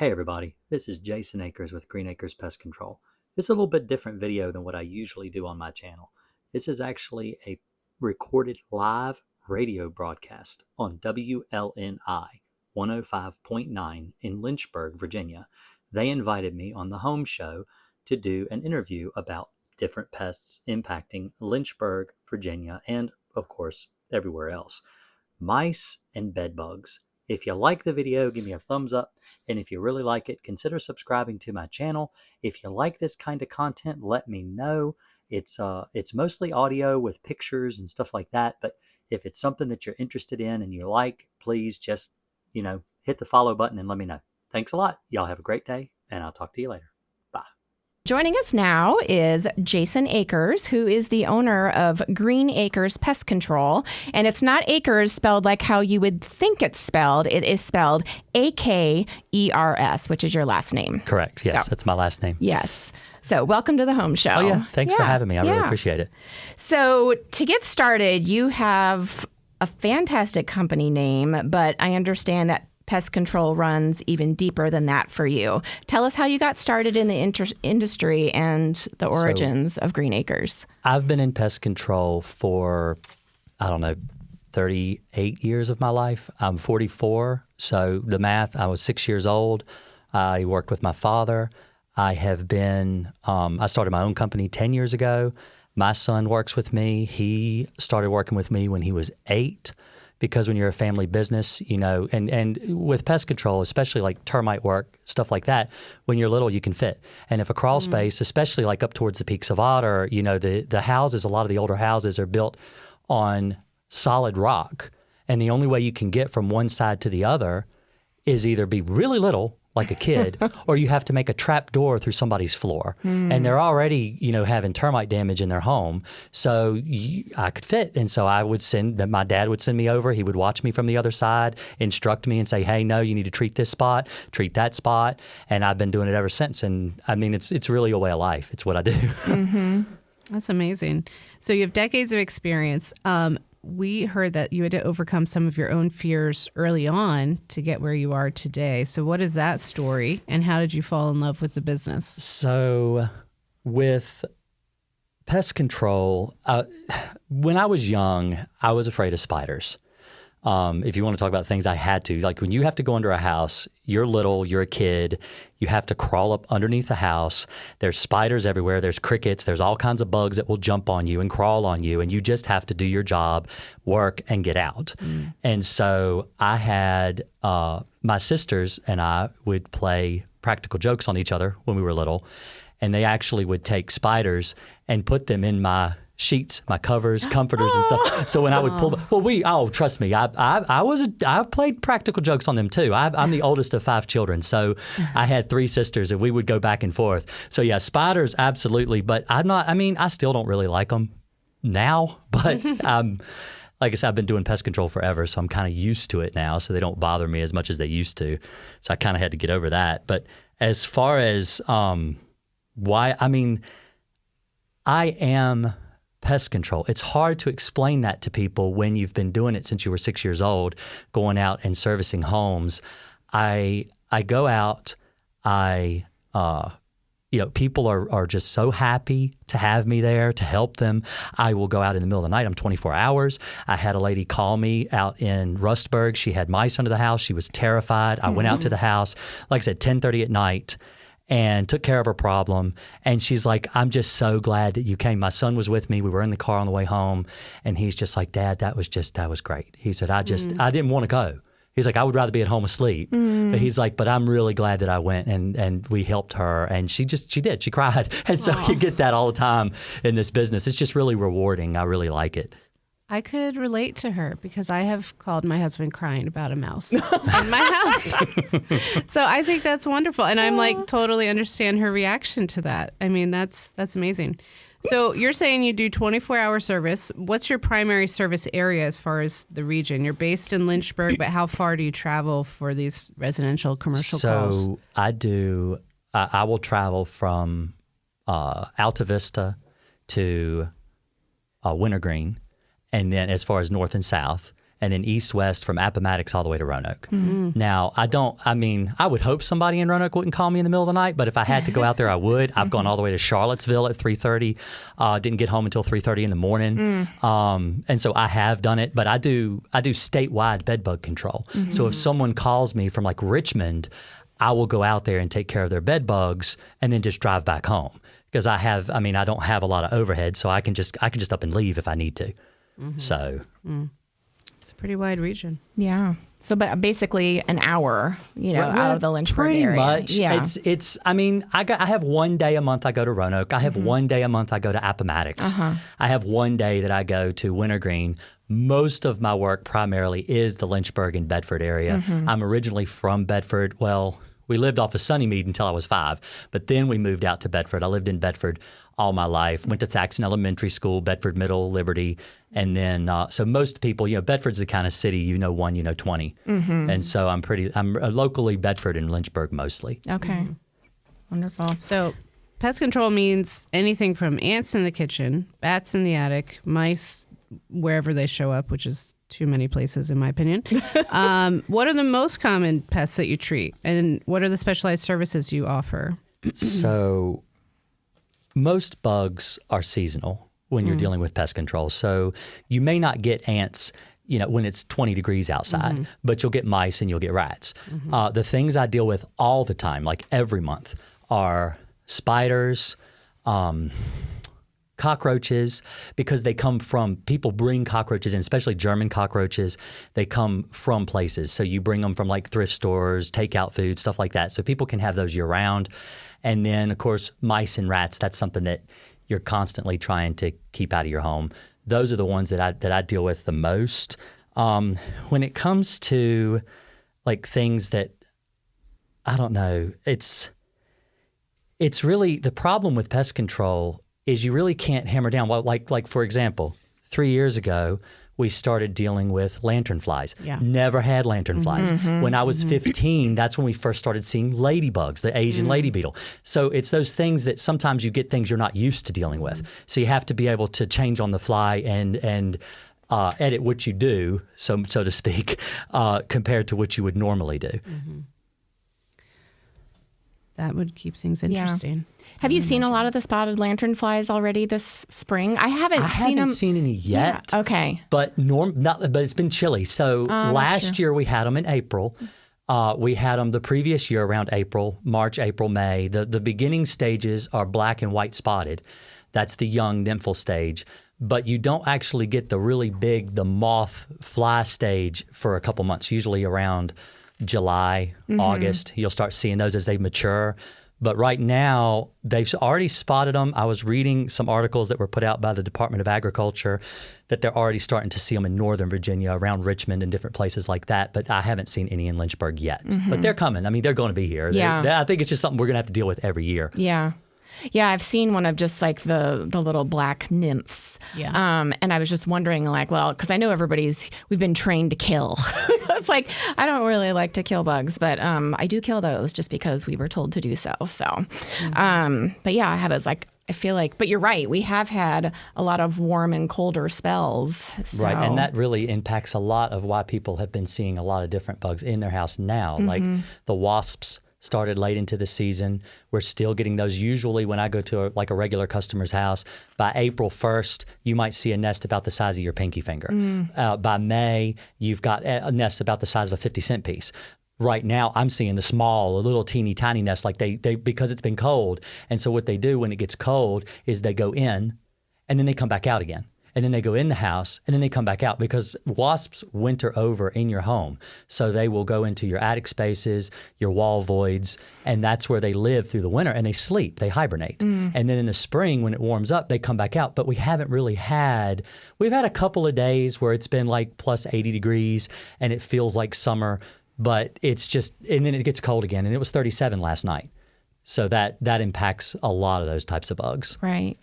Hey everybody, this is Jason Akers with Green Acres Pest Control. This is a little bit different video than what I usually do on my channel. This is actually a recorded live radio broadcast on WLNI 105.9 in Lynchburg, Virginia. They invited me on the home show to do an interview about different pests impacting Lynchburg, Virginia, and of course everywhere else. Mice and bed bugs. If you like the video, give me a thumbs up. And if you really like it, consider subscribing to my channel. If you like this kind of content, let me know. It's mostly audio with pictures and stuff like that. But if it's something that you're interested in and you like, please just, hit the follow button and let me know. Thanks a lot. Y'all have a great day, and I'll talk to you later. Bye. Joining us now is Jason Akers, who is the owner of Green Acres Pest Control. And it's not Akers spelled like how you would think it's spelled. It is spelled Akers, which is your last name. Correct. Yes, that's my last name. Yes. So welcome to the home show. Oh, yeah. Thanks for having me. I really appreciate it. So to get started, you have a fantastic company name, but I understand that pest control runs even deeper than that for you. Tell us how you got started in the industry and the origins of Green Acres. I've been in pest control for, 38 years of my life. I'm 44, so the math, I was 6 years old. I worked with my father. I have been, I started my own company 10 years ago. My son works with me. He started working with me when he was 8. Because when you're a family business, and with pest control, especially like termite work, stuff like that, when you're little, you can fit. And if a crawl space, especially like up towards the Peaks of Otter, the houses, a lot of the older houses are built on solid rock. And the only way you can get from one side to the other is either be really little, like a kid, or you have to make a trap door through somebody's floor. And they're already, having termite damage in their home. So I could fit. And so my dad would send me over. He would watch me from the other side, instruct me and say, hey, no, you need to treat this spot, treat that spot. And I've been doing it ever since. And I mean, it's really a way of life. It's what I do. Mm-hmm. That's amazing. So you have decades of experience. We heard that you had to overcome some of your own fears early on to get where you are today. So what is that story, and how did you fall in love with the business? So with pest control, when I was young, I was afraid of spiders. If you want to talk about things I had to, like when you have to go under a house, you're little, you're a kid, you have to crawl up underneath the house. There's spiders everywhere. There's crickets. There's all kinds of bugs that will jump on you and crawl on you. And you just have to do your job, work, and get out. And so I had my sisters and I would play practical jokes on each other when we were little. And they actually would take spiders and put them in my sheets, my covers, comforters and stuff. So when I would pull, trust me, I played practical jokes on them too. I'm the oldest of 5 children. So I had 3 sisters and we would go back and forth. So yeah, spiders, absolutely. But I still don't really like them now, but like I said, I've been doing pest control forever. So I'm kind of used to it now. So they don't bother me as much as they used to. So I kind of had to get over that. But as far as why, I am pest control. It's hard to explain that to people when you've been doing it since you were 6 years old, going out and servicing homes. I go out, people are just so happy to have me there, to help them. I will go out in the middle of the night. I'm 24 hours. I had a lady call me out in Rustburg. She had mice under the house. She was terrified. I went out to the house, like I said, 10:30 at night, and took care of her problem. And she's like, I'm just so glad that you came. My son was with me. We were in the car on the way home. And he's just like, Dad, that was great. He said, I didn't want to go. He's like, I would rather be at home asleep. But he's like, but I'm really glad that I went and we helped her. And she did. She cried. And so you get that all the time in this business. It's just really rewarding. I really like it. I could relate to her because I have called my husband crying about a mouse in my house. So I think that's wonderful. And I'm like totally understand her reaction to that. I mean, that's amazing. So you're saying you do 24-hour service. What's your primary service area as far as the region? You're based in Lynchburg, but how far do you travel for these residential commercial calls? So I will travel from Alta Vista to Wintergreen. And then as far as north and south, and then east-west from Appomattox all the way to Roanoke. Now, I would hope somebody in Roanoke wouldn't call me in the middle of the night, but if I had to go out there, I would. I've gone all the way to Charlottesville at 3:30. Didn't get home until 3:30 in the morning. And so I have done it, but I do statewide bed bug control. So if someone calls me from like Richmond, I will go out there and take care of their bed bugs and then just drive back home. Because I don't have a lot of overhead, so I can just up and leave if I need to. So it's a pretty wide region. Yeah. So, but basically an hour, out of the Lynchburg pretty area. much. Yeah. I have one day a month I go to Roanoke. I have one day a month I go to Appomattox. I have one day that I go to Wintergreen. Most of my work primarily is the Lynchburg and Bedford area. I'm originally from Bedford. Well, we lived off of Sunnymead until I was 5, but then we moved out to Bedford. I lived in Bedford all my life. Went to Thaxton Elementary School, Bedford Middle, Liberty, and then so most people, Bedford's the kind of city 1, 20, and so I'm locally Bedford and Lynchburg mostly. Okay, wonderful. So, pest control means anything from ants in the kitchen, bats in the attic, mice wherever they show up, which is too many places in my opinion. What are the most common pests that you treat, and what are the specialized services you offer? So most bugs are seasonal when you're dealing with pest control. So you may not get ants when it's 20 degrees outside, but you'll get mice and you'll get rats. The things I deal with all the time, like every month, are spiders, cockroaches, because they come from, people bring cockroaches in, especially German cockroaches. They come from places. So you bring them from like thrift stores, takeout food, stuff like that. So people can have those year round. And then, of course, mice and rats, that's something that you're constantly trying to keep out of your home. Those are the ones that I deal with the most. When it comes to like things that, I don't know, it's really, the problem with pest control is you really can't hammer down. Well, like for example, 3 years ago, we started dealing with lanternflies. Yeah. Never had lanternflies. When I was 15, that's when we first started seeing ladybugs, the Asian lady beetle. So it's those things that sometimes you get things you're not used to dealing with. So you have to be able to change on the fly and edit what you do, so to speak, compared to what you would normally do. That would keep things interesting. Have you seen a lot of the spotted lanternflies already this spring? I haven't seen any yet. Yeah. Okay. But but it's been chilly. So last year we had them in April. We had them the previous year around March, April, May. The beginning stages are black and white spotted. That's the young nymphal stage. But you don't actually get the really big, the moth fly stage for a couple months, usually around July, August. You'll start seeing those as they mature. But right now, they've already spotted them. I was reading some articles that were put out by the Department of Agriculture that they're already starting to see them in Northern Virginia, around Richmond and different places like that. But I haven't seen any in Lynchburg yet. But they're coming. I mean, they're going to be here. Yeah. I think it's just something we're going to have to deal with every year. Yeah. Yeah, I've seen one of just like the little black nymphs. Yeah. And I was just wondering, like, well, because I know we've been trained to kill. It's like, I don't really like to kill bugs, but I do kill those just because we were told to do so. So, but yeah, I feel like, but you're right. We have had a lot of warm and colder spells. So. Right. And that really impacts a lot of why people have been seeing a lot of different bugs in their house now. Like the wasps started late into the season. We're still getting those. Usually when I go to a regular customer's house, by April 1st, you might see a nest about the size of your pinky finger. By May, you've got a nest about the size of a 50-cent piece. Right now, I'm seeing the little teeny tiny nests, like they because it's been cold. And so what they do when it gets cold is they go in and then they come back out again. And then they go in the house, and then they come back out, because wasps winter over in your home. So they will go into your attic spaces, your wall voids, and that's where they live through the winter, and they sleep, they hibernate. And then in the spring, when it warms up, they come back out. But we've had a couple of days where it's been like plus 80 degrees, and it feels like summer, but it's just, and then it gets cold again, and it was 37 last night. So that impacts a lot of those types of bugs. Right.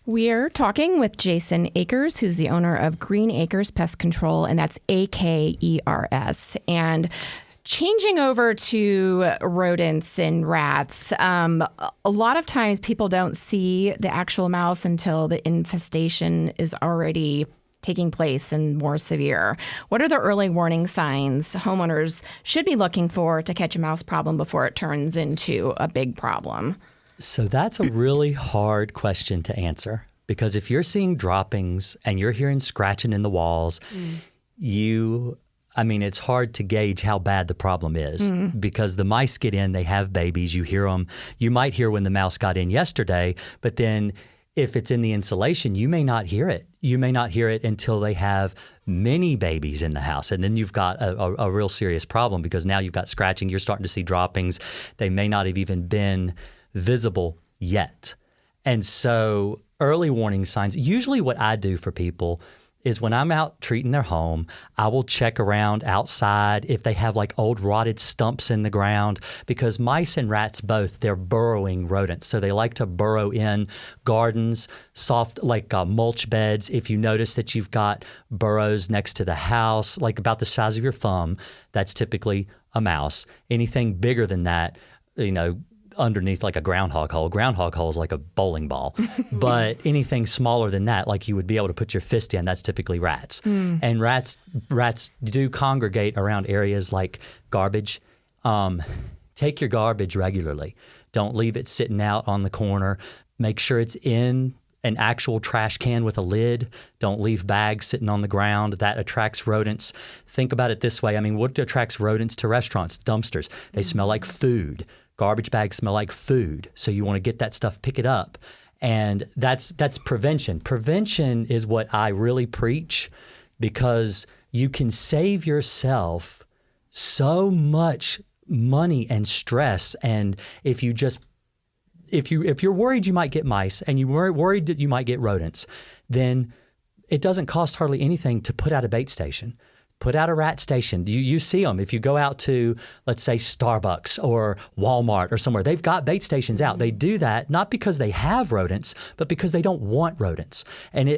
We're talking with Jason Akers, who's the owner of Green Acres Pest Control, and that's Akers. And changing over to rodents and rats, a lot of times people don't see the actual mouse until the infestation is already taking place and more severe. What are the early warning signs homeowners should be looking for to catch a mouse problem before it turns into a big problem? So that's a really hard question to answer, because if you're seeing droppings and you're hearing scratching in the walls, it's hard to gauge how bad the problem is because the mice get in, they have babies, you hear them. You might hear when the mouse got in yesterday, but then if it's in the insulation, you may not hear it. You may not hear it until they have many babies in the house. And then you've got a real serious problem because now you've got scratching. You're starting to see droppings. They may not have even been visible yet. And so early warning signs, usually what I do for people is when I'm out treating their home, I will check around outside if they have like old rotted stumps in the ground, because mice and rats both, they're burrowing rodents. So they like to burrow in gardens, soft like mulch beds. If you notice that you've got burrows next to the house, like about the size of your thumb, that's typically a mouse. Anything bigger than that, underneath like a groundhog hole. Groundhog hole is like a bowling ball. But anything smaller than that, like you would be able to put your fist in, that's typically rats. And rats do congregate around areas like garbage. Take your garbage regularly. Don't leave it sitting out on the corner. Make sure it's in an actual trash can with a lid. Don't leave bags sitting on the ground. That attracts rodents. Think about it this way. What attracts rodents to restaurants? Dumpsters. They smell like food. Garbage bags smell like food. So you want to get that stuff, pick it up. And that's prevention. Prevention is what I really preach, because you can save yourself so much money and stress. And if you're worried you might get mice and you're worried that you might get rodents, then it doesn't cost hardly anything to put out a bait station. Put out a rat station. You see them. If you go out to, let's say, Starbucks or Walmart or somewhere, they've got bait stations out. They do that not because they have rodents, but because they don't want rodents. And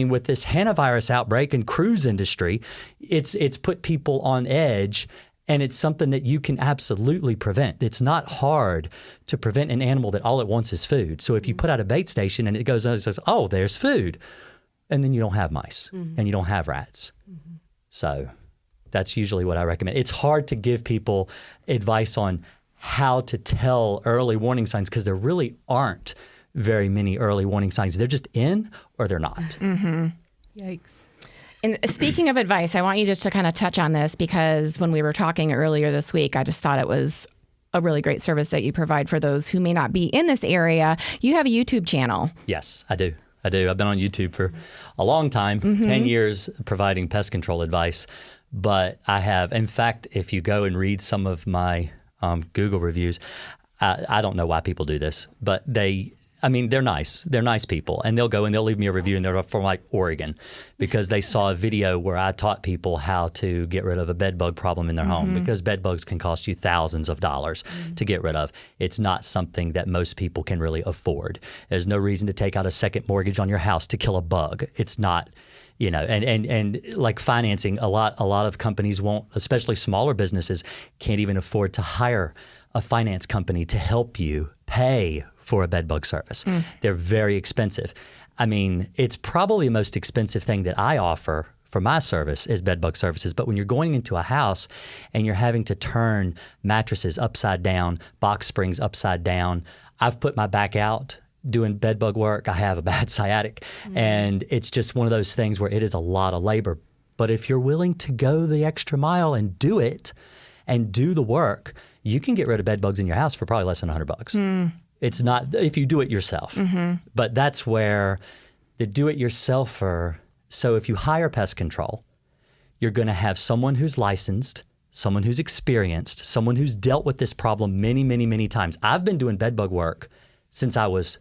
with this hantavirus outbreak and cruise industry, it's put people on edge. And it's something that you can absolutely prevent. It's not hard to prevent an animal that all it wants is food. So if you put out a bait station and it goes and it says, oh, there's food, and then you don't have mice and you don't have rats. So that's usually what I recommend. It's hard to give people advice on how to tell early warning signs because there really aren't very many early warning signs. They're just in or they're not. Yikes. And speaking of advice, I want you just to kind of touch on this, because when we were talking earlier this week, I just thought it was a really great service that you provide for those who may not be in this area. You have a YouTube channel. Yes, I do. I've been on YouTube for a long time, 10 years providing pest control advice. But I have, in fact, if you go and read some of my Google reviews, I don't know why people do this, but they're nice. They're nice people. And they'll go and they'll leave me a review, and they're from like Oregon, because they saw a video where I taught people how to get rid of a bed bug problem in their home, because bed bugs can cost you thousands of dollars to get rid of. It's not something that most people can really afford. There's no reason to take out a second mortgage on your house to kill a bug. It's not, and like financing, a lot of companies won't, especially smaller businesses, can't even afford to hire a finance company to help you pay for a bed bug service. They're very expensive. It's probably the most expensive thing that I offer for my service is bed bug services. But when you're going into a house and you're having to turn mattresses upside down, box springs upside down, I've put my back out doing bed bug work. I have a bad sciatic, and it's just one of those things where it is a lot of labor. But if you're willing to go the extra mile and do it and do the work, you can get rid of bed bugs in your house for probably less than $100. It's not if you do it yourself. But that's where the do-it-yourselfer, so if you hire pest control, you're going to have someone who's licensed, someone who's experienced, someone who's dealt with this problem many, many, many times. I've been doing bed bug work since I was,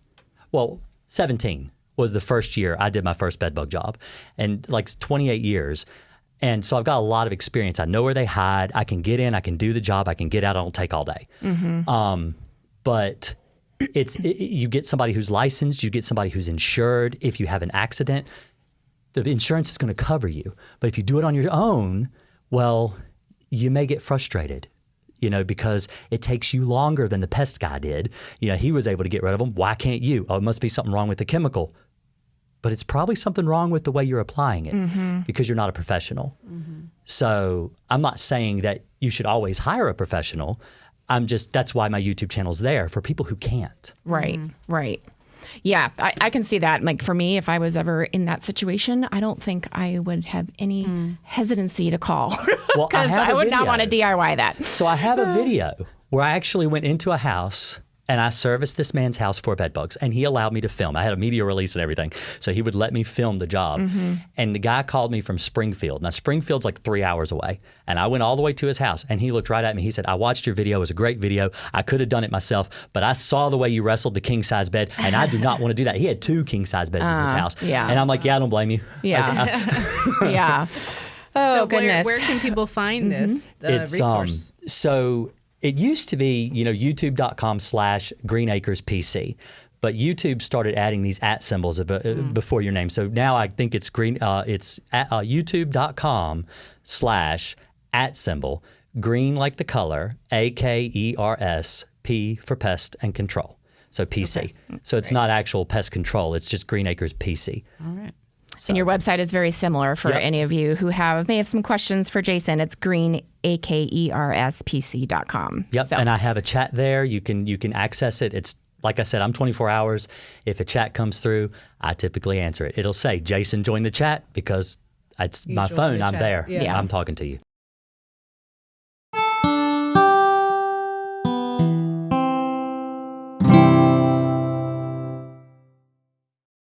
17 was the first year I did my first bed bug job, and like 28 years. And so I've got a lot of experience. I know where they hide. I can get in. I can do the job. I can get out. I don't take all day. But you get somebody who's licensed. You get somebody who's insured. If you have an accident, the insurance is going to cover you. But if you do it on your own, well, you may get frustrated, because it takes you longer than the pest guy did. He was able to get rid of them. Why can't you? Oh, it must be something wrong with the chemical. but it's probably something wrong with the way you're applying it because you're not a professional. So I'm not saying that you should always hire a professional. That's why my YouTube channel's there for people who can't. Right, right. Yeah, I can see that. Like for me, if I was ever in that situation, I don't think I would have any hesitancy to call Well, because I would not want to DIY that. So I have a video where I actually went into a house and I serviced this man's house for bed bugs, and he allowed me to film. I had a media release and everything, so he would let me film the job. And the guy called me from Springfield. Now, Springfield's like 3 hours away, and I went all the way to his house, and he looked right at me. He said, I watched your video. It was a great video. I could have done it myself, but I saw the way you wrestled the king-size bed, and I do not want to do that. He had 2 king-size beds in his house. Yeah. And I'm like, yeah, I don't blame you. Yeah. Yeah. Oh, So goodness. where can people find this resource? So it used to be, youtube.com/greenacrespc. But YouTube started adding these @ symbols before your name. So now I think it's youtube.com/@ green like the color, AKERS, P for pest and control. So PC. Okay. So it's not actual pest control. It's just Green Acres PC. All right. And your website is very similar for any of you who may have some questions for Jason. It's greenakerspc.com. Yep, and I have a chat there. You can access it. It's like I said, I'm 24 hours. If a chat comes through, I typically answer it. It'll say, Jason, join the chat because it's my phone. I'm there. Yeah. I'm talking to you.